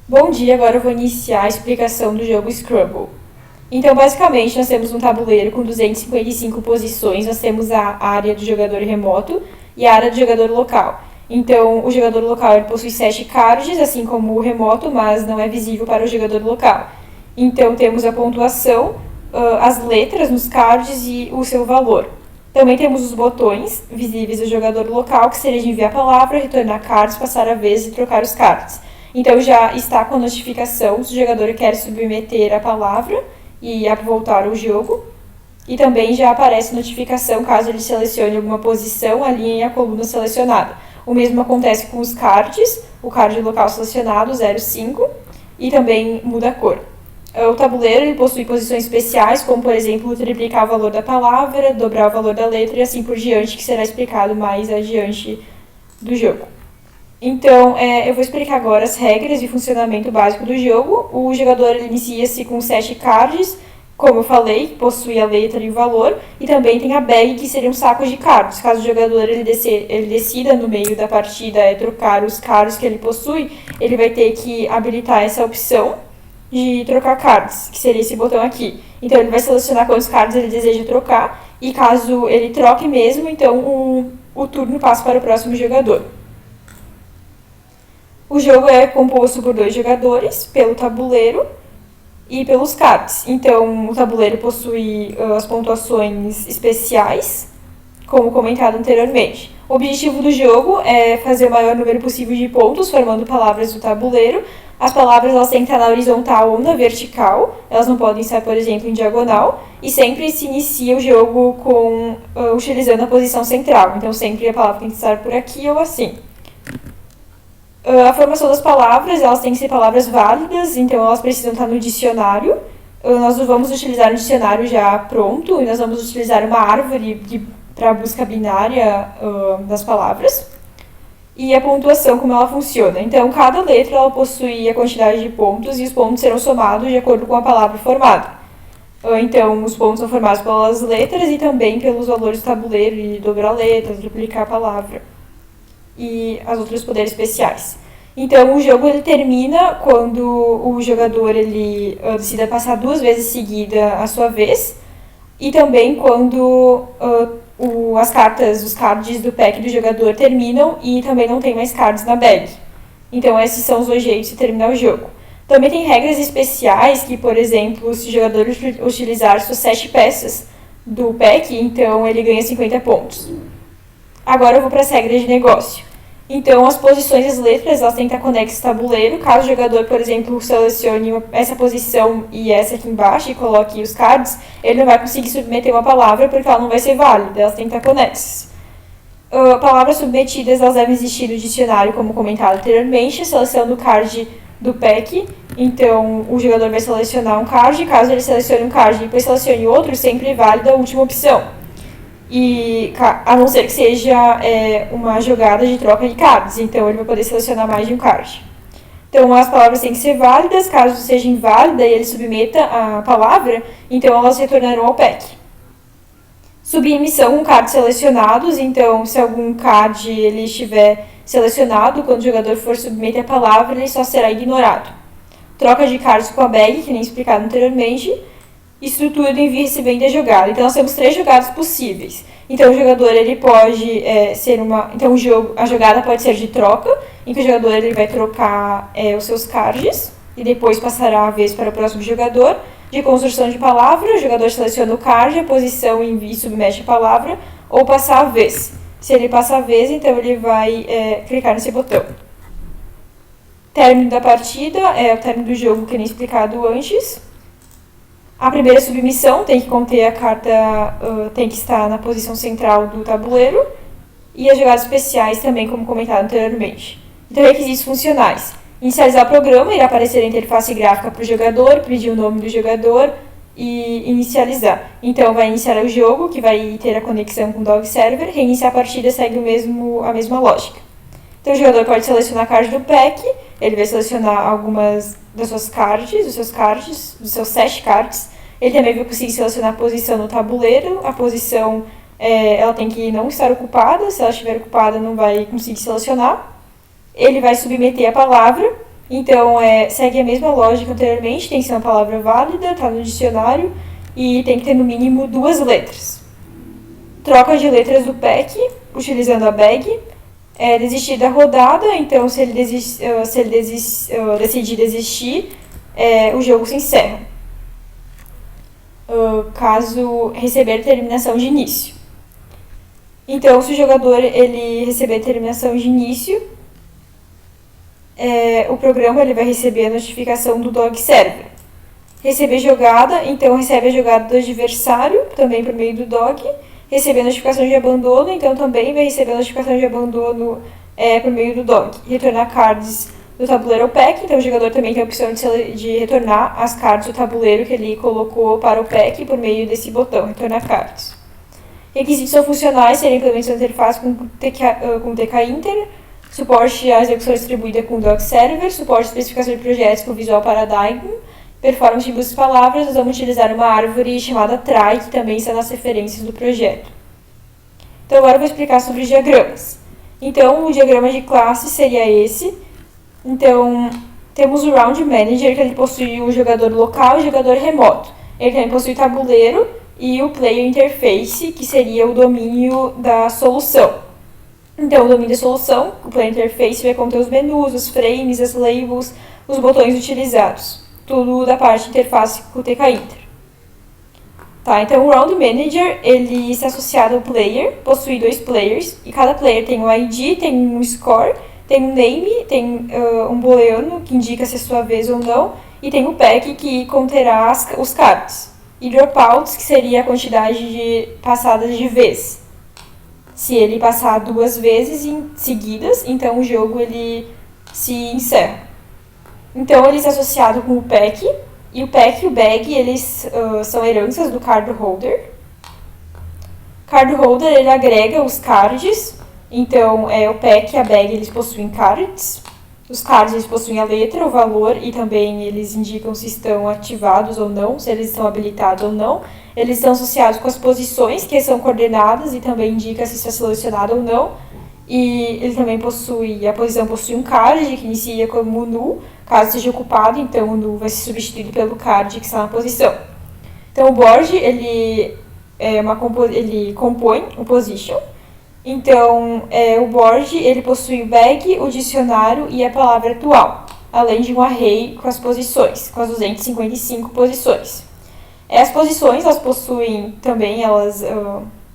Bom dia, agora eu vou iniciar a explicação do jogo Scrabble. Então, basicamente, nós temos um tabuleiro com 255 posições, nós temos a área do jogador remoto e a área do jogador local. Então, o jogador local ele possui 7 cards, assim como o remoto, mas não é visível para o jogador local. Então, temos a pontuação, as letras nos cards e o seu valor. Também temos os botões visíveis do jogador local, que seria de enviar a palavra, retornar cards, passar a vez e trocar os cards. Então já está com a notificação se o jogador quer submeter a palavra e voltar ao jogo. E também já aparece notificação caso ele selecione alguma posição, a linha e a coluna selecionada. O mesmo acontece com os cards, o card local selecionado, 05, e também muda a cor. O tabuleiro ele possui posições especiais, como por exemplo triplicar o valor da palavra, dobrar o valor da letra e assim por diante, que será explicado mais adiante do jogo. Então, eu vou explicar agora as regras e funcionamento básico do jogo. O jogador inicia-se com 7 cards, como eu falei, que possui a letra e o valor, e também tem a bag, que seria um saco de cards. Caso o jogador ele decida no meio da partida trocar os cards que ele possui, ele vai ter que habilitar essa opção de trocar cards, que seria esse botão aqui. Então, ele vai selecionar quantos cards ele deseja trocar, e caso ele troque mesmo, então o turno passa para o próximo jogador. O jogo é composto por 2 jogadores, pelo tabuleiro e pelos cards. Então, o tabuleiro possui as pontuações especiais, como comentado anteriormente. O objetivo do jogo é fazer o maior número possível de pontos, formando palavras do tabuleiro. As palavras elas têm que estar na horizontal ou na vertical, elas não podem estar, por exemplo, em diagonal, e sempre se inicia o jogo utilizando a posição central. Então, sempre a palavra tem que estar por aqui ou assim. A formação das palavras, elas têm que ser palavras válidas, então elas precisam estar no dicionário. Nós vamos utilizar um dicionário já pronto, e nós vamos utilizar uma árvore para a busca binária das palavras. E a pontuação, como ela funciona. Então, cada letra ela possui a quantidade de pontos, e os pontos serão somados de acordo com a palavra formada. Então, os pontos são formados pelas letras e também pelos valores do tabuleiro, e dobrar a letra, triplicar a palavra e as outros poderes especiais. Então, o jogo ele termina quando o jogador ele decida passar 2 vezes seguida a sua vez, e também quando as cartas, os cards do pack do jogador terminam e também não tem mais cards na bag. Então, esses são os 2 jeitos de terminar o jogo. Também tem regras especiais que, por exemplo, se o jogador utilizar suas 7 peças do pack, então ele ganha 50 pontos. Agora eu vou para as regras de negócio. Então, as posições das letras elas têm que estar conexas ao tabuleiro. Caso o jogador, por exemplo, selecione essa posição e essa aqui embaixo e coloque os cards, ele não vai conseguir submeter uma palavra porque ela não vai ser válida, elas têm que estar conexas. Palavras submetidas elas devem existir no dicionário, como comentado anteriormente. A seleção do card do pack, então o jogador vai selecionar um card, caso ele selecione um card e depois selecione outro, sempre é válida a última opção. E a não ser que seja uma jogada de troca de cards, então ele vai poder selecionar mais de um card. Então as palavras têm que ser válidas, caso seja inválida e ele submeta a palavra, então elas retornarão ao pack. Submissão com cards selecionados, então se algum card ele estiver selecionado, quando o jogador for submeter a palavra, ele só será ignorado. Troca de cards com a bag, que nem explicado anteriormente. Estrutura do envio e recebimento da jogada. Então, nós temos 3 jogadas possíveis. Então, o jogador ele pode ser uma... Então, a jogada pode ser de troca, em que o jogador ele vai trocar os seus cards e depois passará a vez para o próximo jogador. De construção de palavra, o jogador seleciona o card, a posição, envia e submete a palavra, ou passar a vez. Se ele passar a vez, então ele vai clicar nesse botão. Término da partida é o término do jogo, que nem explicado antes. A primeira submissão tem que conter a carta, tem que estar na posição central do tabuleiro. E as jogadas especiais também, como comentado anteriormente. Então, requisitos funcionais. Inicializar o programa, irá aparecer a interface gráfica para o jogador, pedir o nome do jogador e inicializar. Então, vai iniciar o jogo, que vai ter a conexão com o Dog Server. Reiniciar a partida segue a mesma lógica. Então, o jogador pode selecionar a card do pack, ele vai selecionar algumas das suas cards, dos seus 7 cards. Ele também vai conseguir selecionar a posição no tabuleiro. A posição ela tem que não estar ocupada, se ela estiver ocupada não vai conseguir selecionar. Ele vai submeter a palavra Então, segue a mesma lógica anteriormente, tem que ser uma palavra válida, está no dicionário, e tem que ter no mínimo 2 letras. Troca de letras do pack, utilizando a bag. Desistir da rodada, então se ele decidir desistir, o jogo se encerra. Caso receber terminação de início. Então, se o jogador ele receber terminação de início, o programa ele vai receber a notificação do dog server. Receber jogada, então recebe a jogada do adversário, também por meio do dog. Receber a notificação de abandono, então também vai receber a notificação de abandono por meio do dog. Retornar cards do tabuleiro ao pack, então o jogador também tem a opção de retornar as cards do tabuleiro que ele colocou para o pack por meio desse botão, retornar cards. Requisitos são funcionais, serem implementação de interface com TK Inter, suporte à execução distribuída com Dog Server, suporte à especificação de projetos com Visual Paradigm, performance de buscas de palavras. Nós vamos utilizar uma árvore chamada try, que também está nas referências do projeto. Então agora eu vou explicar sobre os diagramas. Então o diagrama de classe seria esse. Então temos o Round Manager, que ele possui o jogador local e o jogador remoto. Ele também possui o tabuleiro e o Player Interface, que seria o domínio da solução. Então o domínio da solução, o Player Interface, vai conter os menus, os frames, as labels, os botões utilizados. Tudo da parte de interface com o TK Inter. Tá, então o Round Manager, ele está associado ao player, possui 2 players, e cada player tem um ID, tem um score, tem um name, tem um booleano, que indica se é sua vez ou não, e tem o pack, que conterá os cards. E dropouts, que seria a quantidade de passadas de vez. Se ele passar 2 vezes seguidas, então o jogo ele se encerra. Então, ele está associado com o pack, e o pack e o bag, eles são heranças do card holder. Card holder, ele agrega os cards, então o pack e a bag, eles possuem cards. Os cards, eles possuem a letra, o valor, e também eles indicam se estão ativados ou não, se eles estão habilitados ou não. Eles estão associados com as posições, que são coordenadas, e também indica se está selecionado ou não. E ele também a posição possui um card, que inicia como null, caso seja ocupado, então o null vai ser substituído pelo card que está na posição. Então o board, ele compõe o position. Então o board, ele possui o bag, o dicionário e a palavra atual, além de um array com as posições, com as 255 posições. As posições, elas possuem também,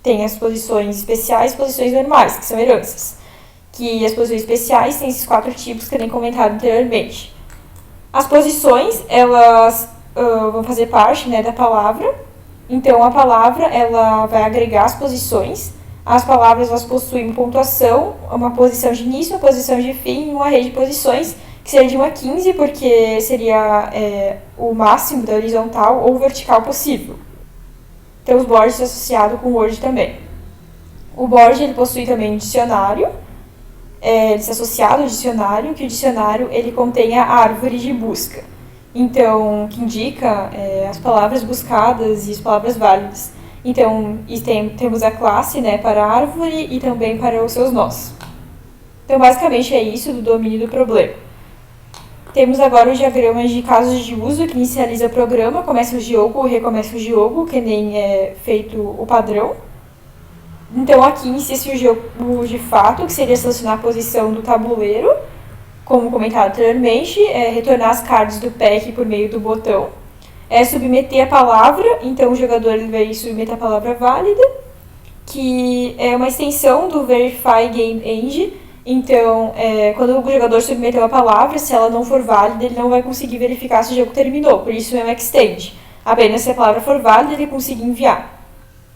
têm as posições especiais e posições normais, que são heranças. Que as posições especiais têm esses 4 tipos que eu nem comentado anteriormente. As posições, elas vão fazer parte, né, da palavra. Então, a palavra, ela vai agregar as posições. As palavras, elas possuem pontuação, uma posição de início, uma posição de fim e um array de posições, que seria de 1 a 15, porque seria o máximo da horizontal ou vertical possível. Então, os boards estão associados com o Word também. O board, ele possui também um dicionário. Ele está associado ao dicionário, que o dicionário ele contém a árvore de busca. Então, que indica as palavras buscadas e as palavras válidas. Então, temos a classe, né, para a árvore e também para os seus nós. Então, basicamente é isso do domínio do problema. Temos agora os diagramas de casos de uso, que inicializa o programa, começa o jogo ou recomeça o jogo, que nem é feito o padrão. Então, aqui inicia-se o jogo de fato, que seria selecionar a posição do tabuleiro, como comentado anteriormente, retornar as cards do pack por meio do botão. Submeter a palavra, então o jogador ele vai submeter a palavra válida, que é uma extensão do Verify Game End. Então, quando o jogador submeter uma palavra, se ela não for válida, ele não vai conseguir verificar se o jogo terminou, por isso é um extend. Apenas se a palavra for válida, ele conseguir enviar.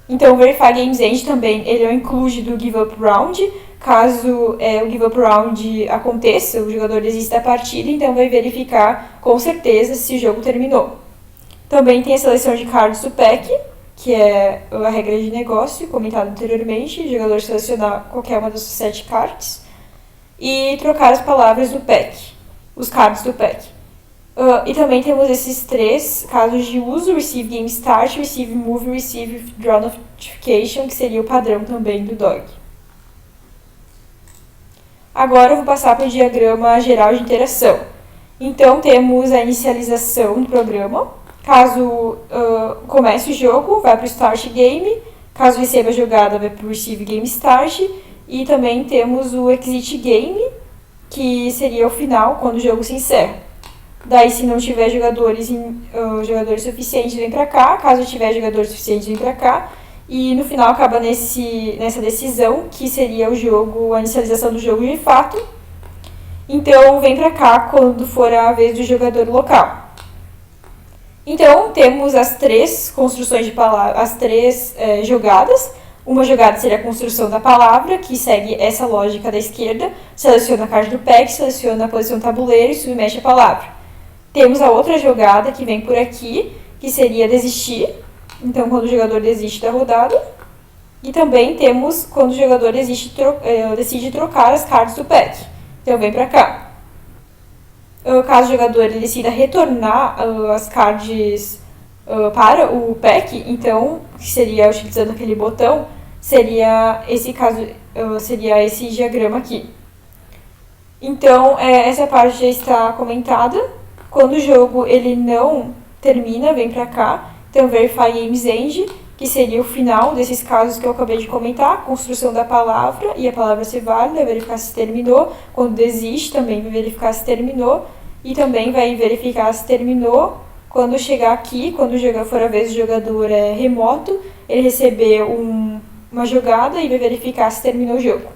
Então, o Verify Games End também ele é um include do Give Up Round. Caso o Give Up Round aconteça, o jogador desista da partida, então vai verificar com certeza se o jogo terminou. Também tem a seleção de cards do pack, que é a regra de negócio, comentado anteriormente. O jogador selecionar qualquer uma das 7 cards. E trocar as palavras do pack, os cards do pack. E também temos esses 3 casos de uso: Receive Game Start, Receive Move, Receive Draw Notification, que seria o padrão também do DOG. Agora eu vou passar para o diagrama geral de interação. Então, temos a inicialização do programa. Caso comece o jogo, vai para o Start Game. Caso receba a jogada, vai para o Receive Game Start. E também temos o Exit Game, que seria o final, quando o jogo se encerra. Daí, se não tiver jogadores suficientes, vem para cá. Caso tiver jogadores suficientes, vem para cá. E no final acaba nessa decisão, que seria a inicialização do jogo de fato. Então, vem para cá quando for a vez do jogador local. Então, temos as três construções de palavras, as três jogadas. Uma jogada seria a construção da palavra, que segue essa lógica da esquerda. Seleciona a carta do pack, seleciona a posição do tabuleiro e submete a palavra. Temos a outra jogada que vem por aqui, que seria desistir. Então, quando o jogador desiste da rodada. E também temos quando o jogador decide trocar as cartas do pack. Então, vem pra cá. Caso o jogador decida retornar as cards para o pack, então, que seria utilizando aquele botão, seria esse diagrama aqui. Então, essa parte já está comentada. Quando o jogo ele não termina, vem pra cá. Então, Verify Games End, que seria o final desses casos que eu acabei de comentar, construção da palavra e a palavra ser válida, verificar se terminou. Quando desiste, também vai verificar se terminou. E também vai verificar se terminou quando chegar aqui, quando for a vez do jogador remoto, ele receber uma jogada e vai verificar se terminou o jogo.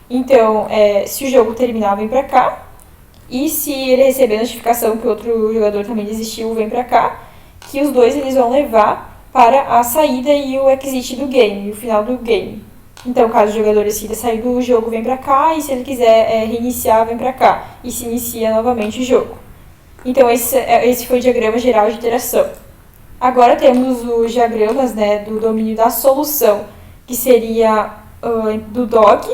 Então, se o jogo terminar, vem pra cá. E se ele receber notificação que outro jogador também desistiu, vem pra cá. Que os dois eles vão levar para a saída e o exit do game, o final do game. Então, caso o jogador decida sair do jogo, vem pra cá, e se ele quiser reiniciar, vem pra cá, e se inicia novamente o jogo. Então, esse foi o diagrama geral de interação. Agora temos os diagramas do domínio da solução, que seria do DOG,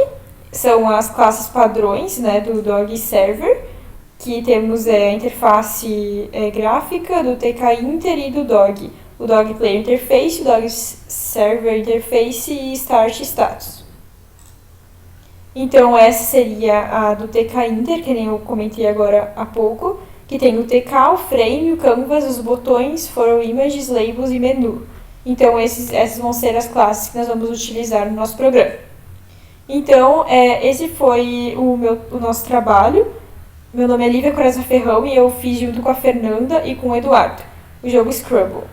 são as classes padrões do DOG Server, que temos a interface gráfica do TK Inter e do DOG. O DOG Player Interface, o DOG Server Interface e Start Status. Então, essa seria a do TK Inter, que nem eu comentei agora há pouco, que tem o TK, o frame, o canvas, os botões, for images, labels e menu. Então, essas vão ser as classes que nós vamos utilizar no nosso programa. Então, esse foi o nosso trabalho. Meu nome é Lívia Quaresma Ferrão e eu fiz junto com a Fernanda e com o Eduardo o jogo Scrabble.